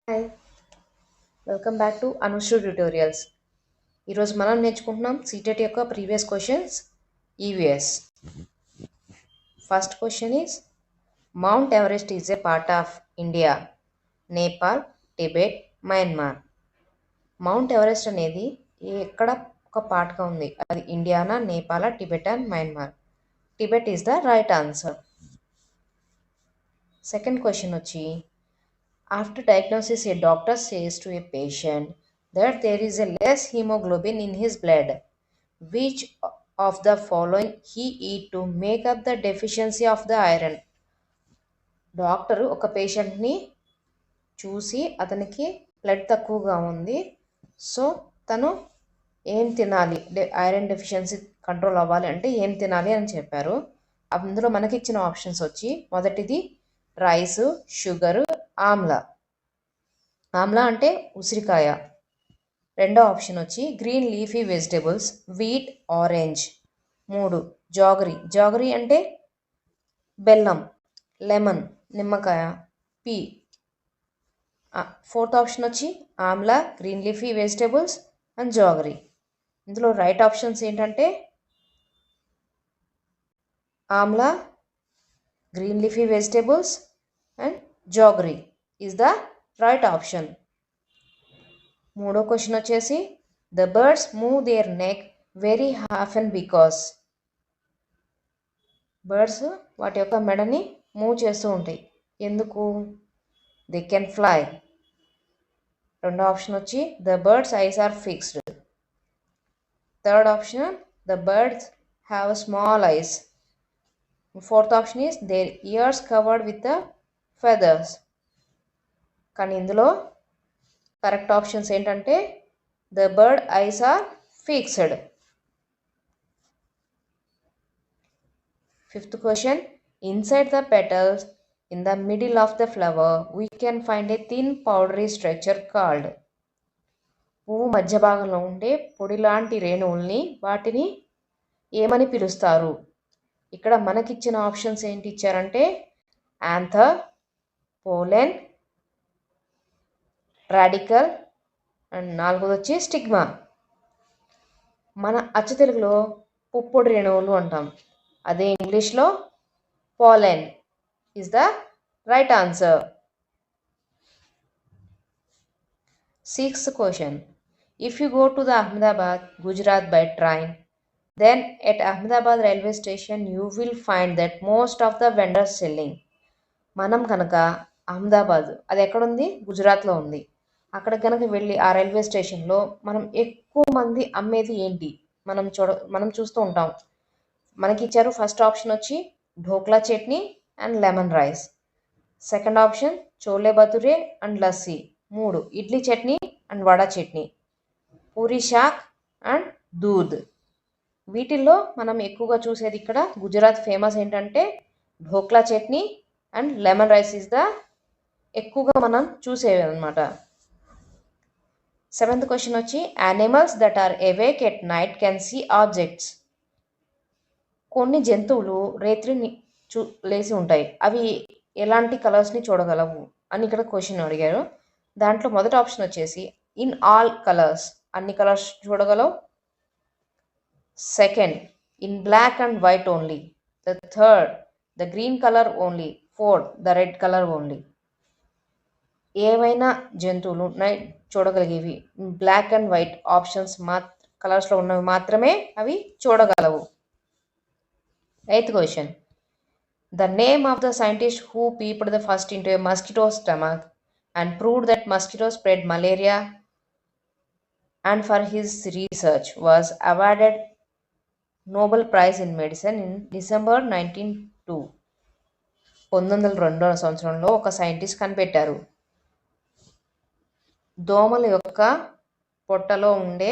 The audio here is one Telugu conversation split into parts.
Hi, welcome back to Anushree tutorials. ఈరోజు మనం నేర్చుకుంటున్నాం సీటెట్ యొక్క previous questions EVS. First question is Mount Everest is a part of India, Nepal, Tibet, Myanmar. Mount Everest అనేది ఎక్కడ ఒక పార్ట్గా ఉంది, అది ఇండియానా, నేపాలా, Tibet and Myanmar. Tibet is the right answer. Second question వచ్చి after diagnosis, a doctor says to a patient that there is a less hemoglobin in his blood. Which of the following he eat to make up the deficiency of the iron? Doctor ఒక పేషెంట్ని చూసి అతనికి బ్లడ్ తక్కువగా ఉంది, సో తను ఏం తినాలి, ఐరన్ డెఫిషియన్సీ కంట్రోల్ అవ్వాలి అంటే ఏం తినాలి అని చెప్పారు. అందులో మనకి ఇచ్చిన ఆప్షన్స్ వచ్చి మొదటిది రైస్, షుగర్, ఆమ్లా. ఆమ్లా అంటే ఉసిరికాయ. రెండో ఆప్షన్ వచ్చి green leafy vegetables, wheat, orange. 3 jaggery. Jaggery అంటే బెల్లం, లెమన్, నిమ్మకాయ, పీ. ఫోర్త్ ఆప్షన్ వచ్చి amla, green leafy vegetables and jaggery. ఇందులో రైట్ ఆప్షన్స్ ఏంటంటే amla, green leafy vegetables and jaggery is the right option. మూడో క్వశ్చన్ వచ్చేసి the birds move their neck very often because. Birds వాటి యొక్క మెడని మూవ్ చేస్తూ ఉంటాయి, ఎందుకు? They can fly. రెండో ఆప్షన్ వచ్చి the birds eyes are fixed. Third option the birds have small eyes. Fourth option is their ears covered with the feathers. కానీ ఇందులో కరెక్ట్ ఆప్షన్స్ ఏంటంటే the bird eyes are fixed. Fifth question inside the petals in the middle of the flower we can find a thin powdery structure called. పువ్వు మధ్య భాగంలో ఉండే పొడి లాంటి రేణువుల్ని వాటిని ఏమని పిలుస్తారు? ఇక్కడ మనకిచ్చిన ఆప్షన్స్ ఏంటి ఇచ్చారంటే యాంథర్, పోలెన్, రాడికల్ అండ్ నాలుగోది వచ్చి స్టిగ్మా. మన అచ్చ తెలుగులో పుప్పొడి రేణువులు అంటాం, అదే ఇంగ్లీష్లో pollen is the right answer. Sixth question if you go to the Ahmedabad, Gujarat by train, then at Ahmedabad railway station you will find that most of the vendors selling. మనం కనుక అహ్మదాబాద్, అది ఎక్కడుంది? గుజరాత్లో ఉంది. అక్కడ కనుక వెళ్ళి ఆ రైల్వే స్టేషన్లో మనం ఎక్కువ మంది అమ్మేది ఏంటి మనం చూస్తూ ఉంటాం. మనకి ఇచ్చారు ఫస్ట్ ఆప్షన్ వచ్చి dhokla chutney and lemon rice. Second option chole bhature and lassi. 3 idli chutney and vada chutney. Puri shaak and doodh. వీటిల్లో మనం ఎక్కువగా చూసేది ఇక్కడ గుజరాత్ ఫేమస్ ఏంటంటే dhokla chutney and lemon rice is the ఎక్కువగా మనం చూసేవి అనమాట. సెవెంత్ క్వశ్చన్ వచ్చి animals that are awake at night can see objects. కొన్ని జంతువులు రేత్రిని లేసి ఉంటాయి, అవి ఎలాంటి కలర్స్ని చూడగలవు అని ఇక్కడ క్వశ్చన్ అడిగారు. దాంట్లో మొదటి ఆప్షన్ వచ్చేసి ఇన్ ఆల్ కలర్స్, అన్ని colours చూడగలవు. Second, in black and white only. The third, the green color only. Fourth, the red color only. ఏవైనా జంతువులు నైట్ చూడగలిగేవి బ్లాక్ అండ్ వైట్ ఆప్షన్స్ కలర్స్లో ఉన్నవి మాత్రమే అవి చూడగలవు. Eighth question the name of the scientist who peeped the first into a mosquito stomach and proved that mosquito spread malaria and for his research was awarded Nobel Prize in Medicine in December 1902. 1902 సంవత్సరంలో ఒక సైంటిస్ట్ కనిపెట్టారు, దోమల యొక్క పొట్టలో ఉండే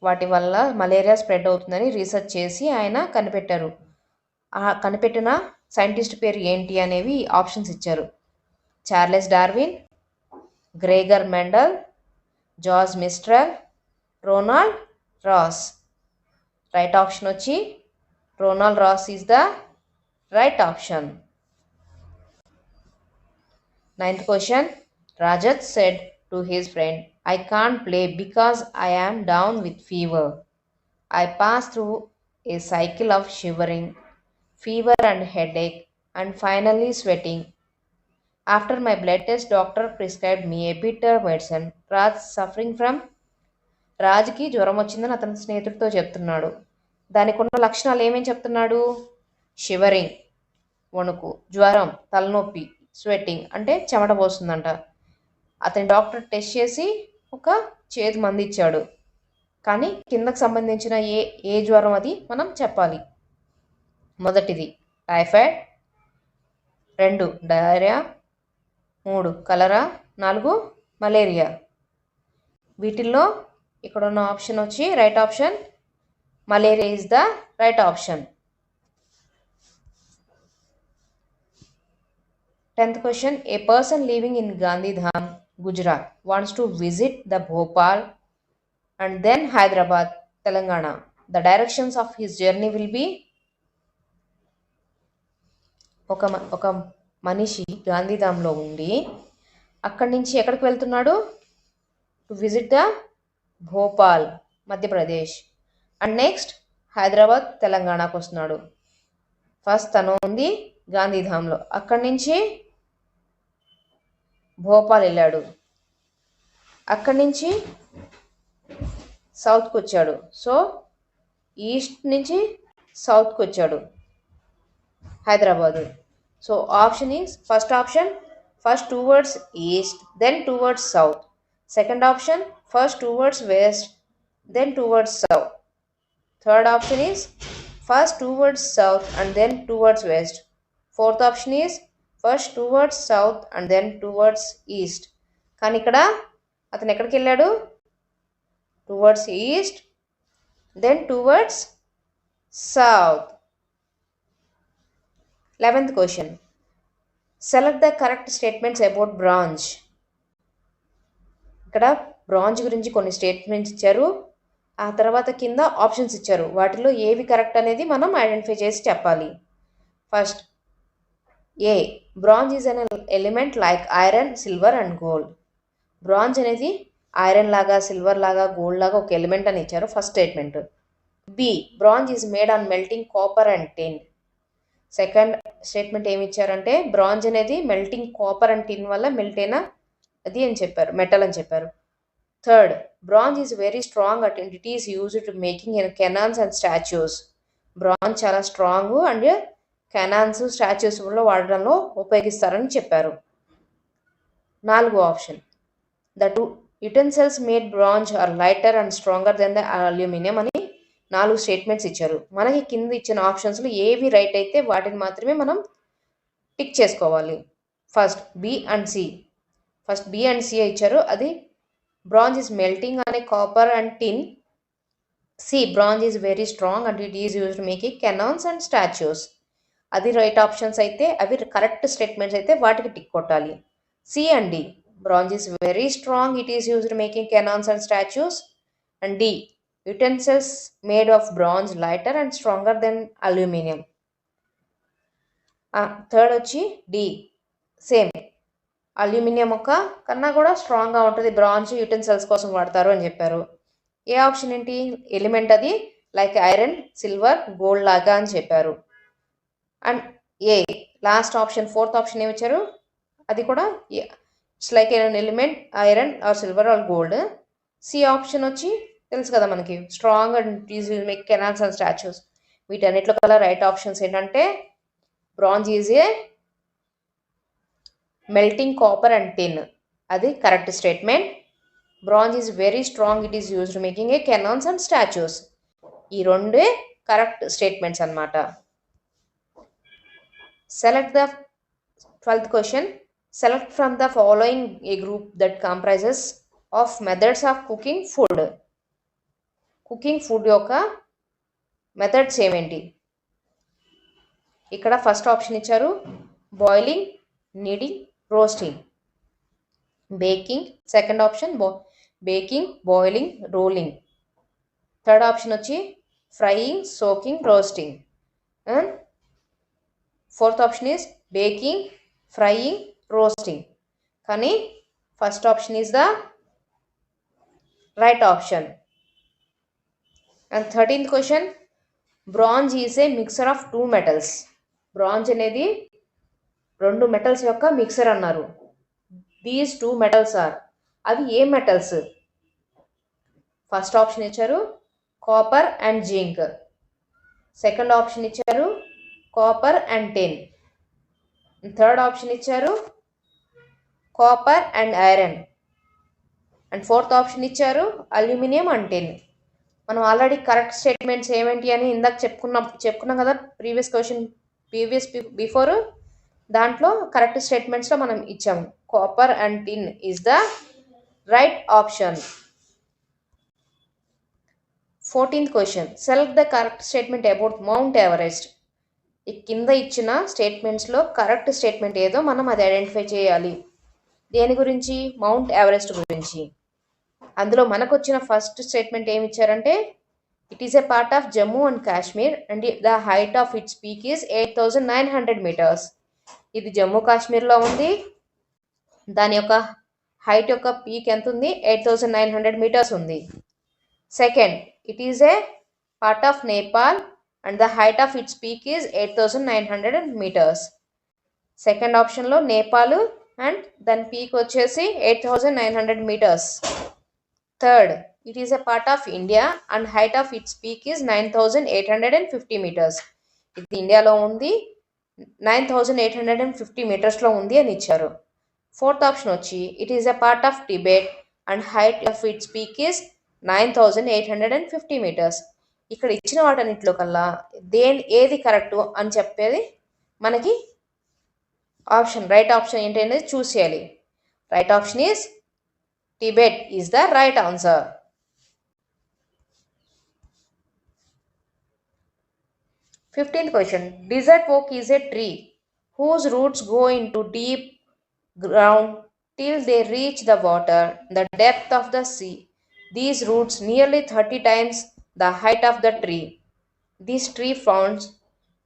వాటి వల్ల మలేరియా స్ప్రెడ్ అవుతుందని రీసెర్చ్ చేసి ఆయన కనిపెట్టారు. ఆ కనిపెట్టిన సైంటిస్ట్ పేరు ఏంటి అనేవి ఆప్షన్స్ ఇచ్చారు. Charles Darwin, Gregor Mendel, George Mistral, Ronald Ross. Right option వచ్చి Ronald Ross is the right option. Ninth question Rajat said to his friend, I can't play because I am down with fever. I pass through a cycle of shivering, fever and headache, and finally sweating. After my blood test, doctor prescribed me a bitter medicine. Raj suffering from రాజుకి జ్వరం వచ్చిందని అతని స్నేహితుడితో చెప్తున్నాడు. దానికి ఉన్న లక్షణాలు ఏమేమి చెప్తున్నాడు? షివరింగ్ వణుకు, జ్వరం, తలనొప్పి, స్వెట్టింగ్ అంటే చెమట పోస్తుందంట. అతని డాక్టర్ టెస్ట్ చేసి ఒక చేదు మంది ఇచ్చాడు. కానీ కిందకు సంబంధించిన ఏ జ్వరం అది మనం చెప్పాలి. మొదటిది టైఫాయిడ్, 2 డయేరియా, 3 కలరా, 4 మలేరియా. వీటిల్లో ఇక్కడ ఉన్న ఆప్షన్ వచ్చి right option malaria is the right option. 10th question. A person living in Gandhidham, Gujarat wants to visit the Bhopal and then Hyderabad, Telangana. The directions of his journey will be ఒక మనిషి గాంధీధామ్లో ఉండి అక్కడి నుంచి ఎక్కడికి వెళ్తున్నాడు? To visit the Bhopal, Madhya Pradesh, and next Hyderabad, తెలంగాణకు వస్తున్నాడు. ఫస్ట్ తను ఉంది గాంధీధామ్లో, అక్కడి నుంచి భోపాల్ వెళ్ళాడు, అక్కడి నుంచి సౌత్కి వచ్చాడు. సో ఈస్ట్ నుంచి సౌత్కి వచ్చాడు, Hyderabad. So option is first option first towards east then towards south. Second option first towards west then towards south. Third option is first towards south and then towards west. Fourth option is first towards south and then towards east. కానీ ఇక్కడ అతను ఎక్కడికి వెళ్ళాడు? Towards east then towards south. 11th question. Select the correct statements about bronze. ఇక్కడ బ్రాంజ్ గురించి కొన్ని స్టేట్మెంట్స్ ఇచ్చారు, ఆ తర్వాత కింద ఆప్షన్స్ ఇచ్చారు. వాటిలో ఏవి కరెక్ట్ అనేది మనం ఐడెంటిఫై చేసి చెప్పాలి. First A, bronze is an element like iron, silver and gold. Bronze అనేది ఐరన్ లాగా, సిల్వర్ లాగా, గోల్డ్ లాగా ఒక ఎలిమెంట్ అని ఇచ్చారు, first statement. B, bronze is made on melting copper and tin. Second statement ఏమి ఇచ్చారంటే బ్రాంజ్ అనేది మెల్టింగ్ కాపర్ అండ్ టిన్ వల్ల మెల్ట్ అయిన అది అని చెప్పారు, మెటల్ అని చెప్పారు. Third, bronze is very strong at it is used to making cannons and statues. Bronze చాలా స్ట్రాంగ్ అండ్ కెనాన్స్, స్టాచ్యూస్ లో వాడడంలో ఉపయోగిస్తారని చెప్పారు. 4వ option, the two utensils made bronze are lighter and stronger than the aluminium అని 4 స్టేట్మెంట్స్ ఇచ్చారు. మనకి కింద ఇచ్చిన ఆప్షన్స్లో ఏవి రైట్ అయితే వాటిని మాత్రమే మనం టిక్ చేసుకోవాలి. First B and C. First B and C ఇచ్చారు, అది బ్రాంజ్ ఈజ్ మెల్టింగ్ అనే copper and tin. C, bronze is very strong and it is used making cannons and statues. అది రైట్ ఆప్షన్స్ అయితే, అవి కరెక్ట్ స్టేట్మెంట్స్ అయితే వాటికి టిక్ కొట్టాలి. C and D, bronze is very strong, it is used making cannons and statues. And D, utensils made of bronze lighter and stronger than aluminum. Third వచ్చి డి, సేమ్ అల్యూమినియం కన్నా కూడా స్ట్రాంగ్గా ఉంటుంది, బ్రాంజ్ యుటెన్సిల్స్ కోసం వాడతారు అని చెప్పారు. ఏ ఆప్షన్ ఏంటి? ఎలిమెంట్ అది లైక్ ఐరన్, సిల్వర్, గోల్డ్ లాగా అని చెప్పారు. And a last option, fourth option ఏమి ఇచ్చారు? అది కూడా it's like element iron or silver or gold. C option వచ్చి తెలుసు కదా మనకి, strong and is make canals and statues. వీటన్నిటిలో కల్లా రైట్ ఆప్షన్స్ ఏంటంటే bronze is a melting copper and tin, అది correct statement. Bronze is very strong, it is used making a cannons and statues. ఈ రెండే కరెక్ట్ స్టేట్మెంట్స్ అన్నమాట. Select the 12th question. Select from the following a group that comprises of methods of cooking food. Cooking food యొక్క మెథడ్స్ ఏమేంటి? ఇక్కడ ఫస్ట్ ఆప్షన్ ఇచ్చారు boiling, kneading, roasting, baking. Second option baking, boiling, rolling. Third option వచ్చి frying, soaking, roasting. And fourth option is baking, frying, roasting. కానీ First option is the right option. And 13th question, bronze is a mixture of two metals. Bronze అనేది రెండు మెటల్స్ యొక్క మిక్సర్ అన్నారు. దీస్ టూ మెటల్స్ ఆర్, అవి ఏ మెటల్స్? ఫస్ట్ ఆప్షన్ ఇచ్చారు copper and zinc. Second option ఇచ్చారు copper and tin. Third option ఇచ్చారు copper and iron. And fourth option ఇచ్చారు అల్యూమినియం అండ్ టిన్. మనం ఆల్రెడీ కరెక్ట్ స్టేట్మెంట్స్ ఏమిటి అని ఇందాక చెప్పుకున్నాం కదా బిఫోర్. దాంట్లో కరెక్ట్ స్టేట్మెంట్స్లో మనం ఇచ్చాము copper and tin is the right option. 14th question, select the correct statement about mount Everest. ఈ కింద ఇచ్చిన స్టేట్మెంట్స్లో కరెక్ట్ స్టేట్మెంట్ ఏదో మనం అది ఐడెంటిఫై చేయాలి. దేని గురించి? మౌంట్ ఎవరెస్ట్ గురించి. అందులో మనకు వచ్చిన ఫస్ట్ స్టేట్మెంట్ ఏమి ఇచ్చారంటే it is a part of Jammu and Kashmir and the height of it's peak is 8,900 meters. ఇది జమ్మూ కాశ్మీర్లో ఉంది. దాని యొక్క హైట్ యొక్క పీక్ ఎంత ఉంది? 8,900 meters ఉంది. Second, it is a part of Nepal and the height of it's peak is 8,900 meters. Second ఆప్షన్లో నేపాల్ అండ్ దాని పీక్ వచ్చేసి 8,900 meters. Third, it is a part of India and height of it's peak is 9,850 meters. ఇది ఇండియాలో ఉంది, 9,850 metersలో ఉంది అని ఇచ్చారు. ఫోర్త్ ఆప్షన్ వచ్చి it is a part of Tibet and height of it's peak is 9,850 meters. ఇక్కడ ఇచ్చిన వాటన్నిటిలో కల్లా ఏది కరెక్ట్ అని చెప్పేది మనకి ఆప్షన్, రైట్ ఆప్షన్ ఏంటి అనేది చూస్ చేయాలి. Right option is Tibet is the right answer. 15th question, desert oak is a tree whose roots go into deep ground till they reach the water, the depth of the sea. These roots nearly 30 times the height of the tree. This tree found,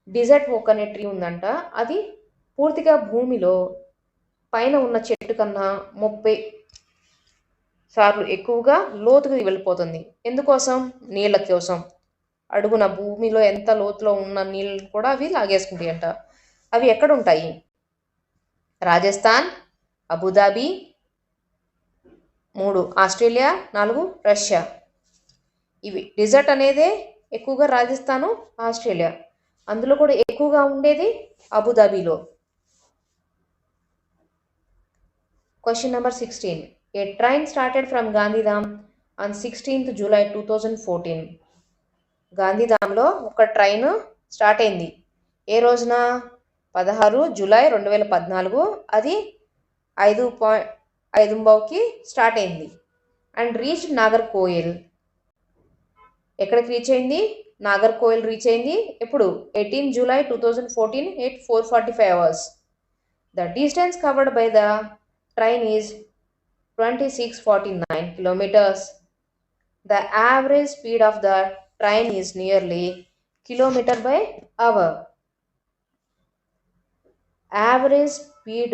desert oak అనే ట్రీ ఉందంట. అది పూర్తిగా భూమిలో పైన ఉన్న చెట్టు కన్నా 30 సార్లు ఎక్కువగా లోతుగా వెళ్ళిపోతుంది. ఎందుకోసం? నీళ్ళ కోసం. అడుగున భూమిలో ఎంత లోతులో ఉన్న నీళ్ళు కూడా అవి లాగేసుకుంటాయి అంట. అవి ఎక్కడ ఉంటాయి? రాజస్థాన్, అబుదాబి, 3 ఆస్ట్రేలియా, 4 రష్యా. ఇవి డిజర్ట్ అనేదే ఎక్కువగా రాజస్థాను, ఆస్ట్రేలియా. అందులో కూడా ఎక్కువగా ఉండేది అబుదాబిలో. Question number 16, a train started from Gandhidham on 16th July 2014. గాంధీధామ్లో ఒక ట్రైన్ స్టార్ట్ అయింది. ఏ రోజున? 16 జూలై 2014. అది 5:05కి స్టార్ట్ అయింది. And reach Nagercoil. ఎక్కడికి రీచ్ అయింది? నాగర్కోయిల్ రీచ్ అయింది. ఎప్పుడు? 18 July 2014 at 4:45 hours. The distance covered by the train is 2649 kilometers. The average speed of the train is nearly kilometer by hour. Average speed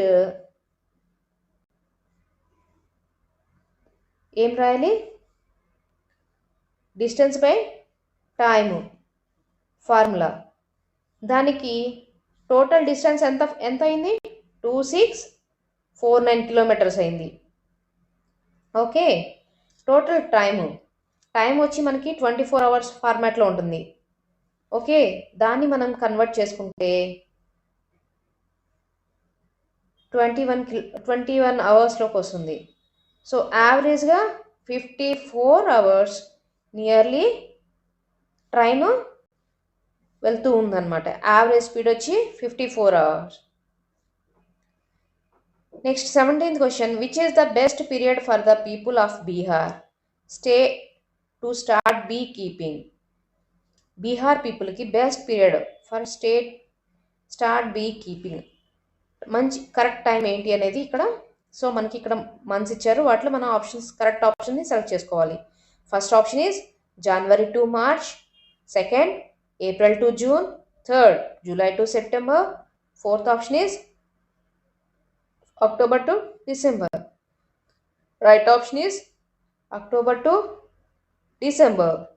ఏం రాయాలి? Distance by time formula. దానికి టోటల్ డిస్టెన్స్ ఎంత అయింది? 2649 kilometers అయింది. ఓకే, టోటల్ టైం వచ్చి మనకి 24 hours ఫార్మాట్లో ఉంటుంది. ఓకే, దాన్ని మనం కన్వర్ట్ చేసుకుంటే 21 hours వస్తుంది. సో యావరేజ్గా 54 hours నియర్లీ ట్రైన్ వెళ్తూ ఉందన్నమాట. యావరేజ్ స్పీడ్ వచ్చి 54 hours. Next 17th question, which is the best period for the people of Bihar to start bee keeping. Bihar పీపుల్కి best period for start bee keeping, మంచి కరెక్ట్ టైం ఏంటి అనేది ఇక్కడ. సో మనకి ఇక్కడ మంత్స్ ఇచ్చారు, వాటిలో మన కరెక్ట్ ఆప్షన్ని సెలెక్ట్ చేసుకోవాలి. First option is January to March, second April to June, third July to September, fourth option is October to December. Right option is October to December.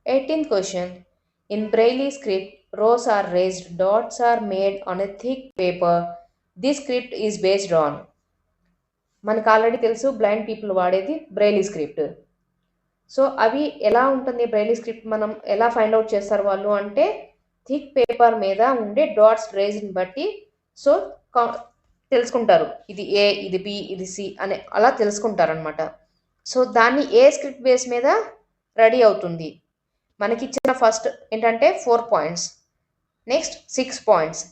18th question. In Braille script, rows are raised, dots are made on a thick paper. This script is based on. మనకు ఆల్రెడీ తెలుసు బ్లైండ్ పీపుల్ వాడేది బ్రైలీ స్క్రిప్ట్. సో అవి ఎలా ఉంటుంది బ్రైలీ స్క్రిప్ట్ మనం ఎలా ఫైండ్ అవుట్ చేస్తారు వాళ్ళు అంటే థిక్ పేపర్ మీద ఉండే డాట్స్ రేజ్ని బట్టి సో తెలుసుకుంటారు ఇది ఏ ఇది బి ఇది సి అనే అలా తెలుసుకుంటారు అనమాట. సో దాన్ని ఏ స్క్రిప్ట్ బేస్ మీద రెడీ అవుతుంది. మనకిచ్చిన ఫస్ట్ ఏంటంటే 4 points, next 6 points,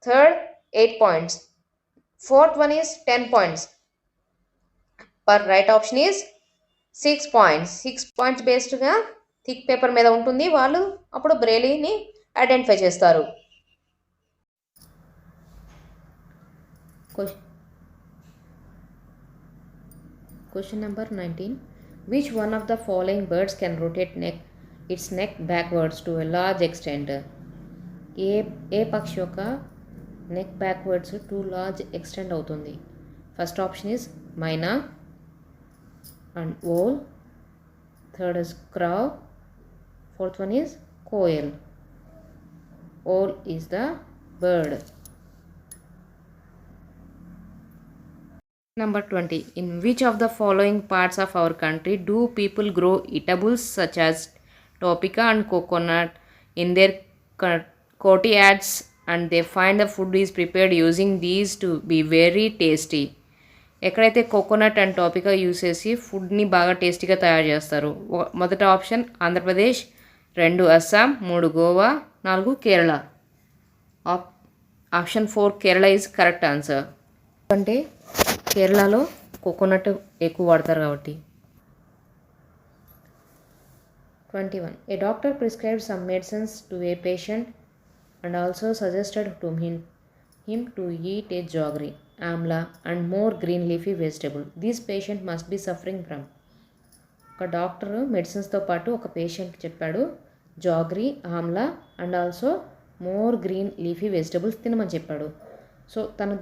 third 8 points, fourth one is 10 points. Per right option is 6 points. 6 points బేస్డ్గా థిక్ పేపర్ మీద ఉంటుంది, వాళ్ళు అప్పుడు బ్రెయిలీని ఐడెంటిఫై చేస్తారు. Question number 19. Which one of the following birds can rotate its neck backwards to a large extent? ఏ పక్షి యొక్క neck backwards to large extent అవుతుంది? First option is myna and owl, third is crow, fourth one is koel. Owl is the bird. Number 20. In which of the following parts of our country do people grow eatables such as topika and coconut in their courtyards and they find the food is prepared using these to be very tasty? ఎక్కడైతే కోకోనట్ అండ్ టాపికా యూస్ చేసి ఫుడ్ని బాగా టేస్టీగా తయారు చేస్తారు? మొదటి option Andhra Pradesh, 2 Assam, 3 Goa, 4 Kerala. Option 4 Kerala is correct answer. అంటే కేరళలో కోకోనట్ ఎక్కువ వాడతారు కాబట్టి. 21. A doctor prescribed some medicines to a patient and also suggested to him to eat a jaggery, amla and more green leafy vegetable. This patient must be suffering from. ఒక డాక్టర్ మెడిసిన్స్తో పాటు ఒక పేషెంట్కి చెప్పాడు jaggery, Amla and also more green leafy vegetables తినమని చెప్పాడు. సో తను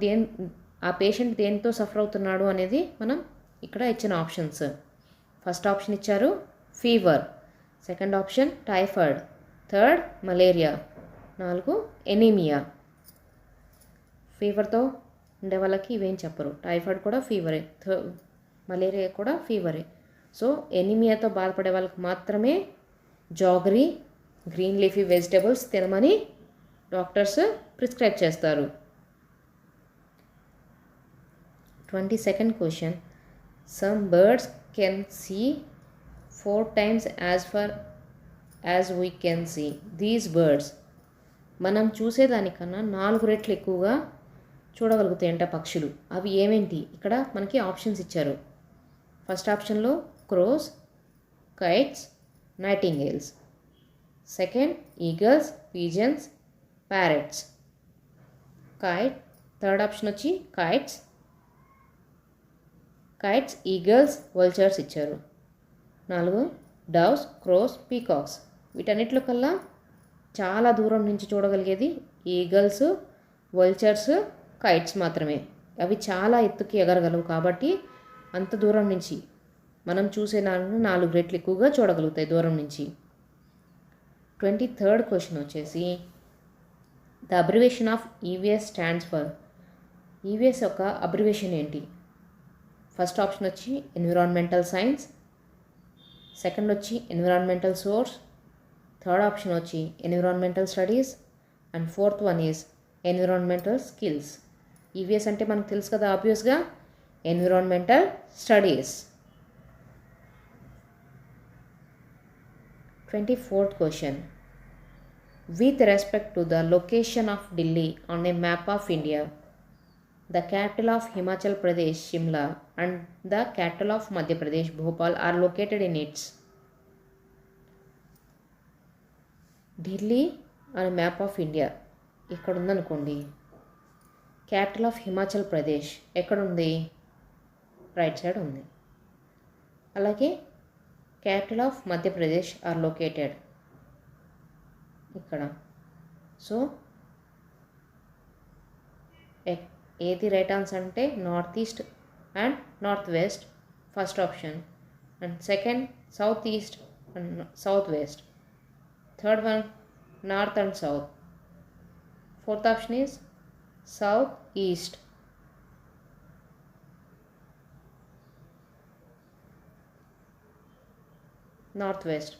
ఆ పేషెంట్ దేనితో సఫర్ అవుతున్నాడు అనేది మనం ఇక్కడ ఇచ్చిన ఆప్షన్స్. ఫస్ట్ ఆప్షన్ ఇచ్చారు fever, second option typhoid, third malaria, 4 anaemia. ఫీవర్తో ఉండే వాళ్ళకి ఇవేం చెప్పరు, టైఫాయిడ్ కూడా ఫీవరే, మలేరియా కూడా ఫీవరే. సో ఎనీమియాతో బాధపడే వాళ్ళకి మాత్రమే జాగరీ, గ్రీన్ లీఫీ వెజిటబుల్స్ తినమని డాక్టర్స్ ప్రిస్క్రైబ్ చేస్తారు. 22nd question. Some birds can see 4 times as far as we can see. These birds మనం చూసేదానికన్నా 4 రెట్లు ఎక్కువగా చూడగలుగుతాయంట పక్షులు. అవి ఏమేంటి? ఇక్కడ మనకి ఆప్షన్స్ ఇచ్చారు. ఫస్ట్ ఆప్షన్లో crores, kites, nightingales. Second eagles, pigeons, parrots. Third option వచ్చి కైట్స్, ఈగల్స్, వల్చర్స్ ఇచ్చారు. 4 డవ్స్, క్రోస్, పీకాక్స్. వీటన్నిటిలో కల్లా చాలా దూరం నుంచి చూడగలిగేది ఈగల్స్, వల్చర్స్, కైట్స్ మాత్రమే. అవి చాలా ఎత్తుకి ఎగరగలవు కాబట్టి అంత దూరం నుంచి మనం చూసే 4 రెట్లు ఎక్కువగా చూడగలుగుతాయి దూరం నుంచి. 23rd క్వశ్చన్ వచ్చేసి the abbreviation of EVS stands for. EVS యొక్క అబ్రివేషన్ ఏంటి? ఫస్ట్ ఆప్షన్ వచ్చి ఎన్విరాన్మెంటల్ సైన్స్, సెకండ్ వచ్చి ఎన్విరాన్మెంటల్ సోర్స్, థర్డ్ ఆప్షన్ వచ్చి environmental studies and fourth one is environmental skills. EVS అంటే మనకు తెలుసు కదా ఆబ్వియస్గా environmental studies. 24th question. With respect to the location of Delhi on a map of India, the capital of Himachal Pradesh, Shimla, and the capital of Madhya Pradesh, Bhopal, are located in its. Delhi అనే మ్యాప్ ఆఫ్ ఇండియా ఇక్కడ ఉందనుకోండి. క్యాపిటల్ ఆఫ్ హిమాచల్ ప్రదేశ్ ఎక్కడుంది? రైట్ సైడ్ ఉంది. అలాగే capital of Madhya Pradesh are located ఇక్కడ. సో ఏది రైట్ ఆన్సర్ అంటే north east and northwest, first option, and second southeast and southwest, third one north and south, fourth option is southeast. North west,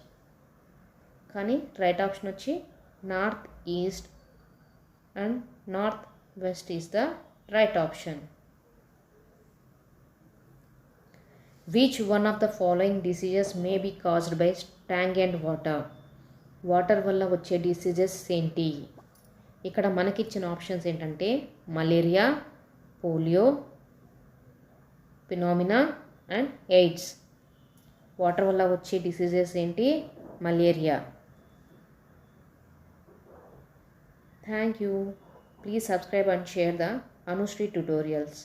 కానీ రైట్ ఆప్షన్ వచ్చి north east and north west is the right option. Which one of the following diseases may be caused by stagnant water? Water వల్ల వచ్చే డిసీజెస్ ఏంటి? ఇక్కడ మనకిచ్చిన ఆప్షన్స్ ఏంటంటే malaria, polio, pneumonia and AIDS. Water వల్ల వచ్చే డిసీజెస్ ఏంటి? Malaria. Thank you. Please subscribe and share the Anushree tutorials.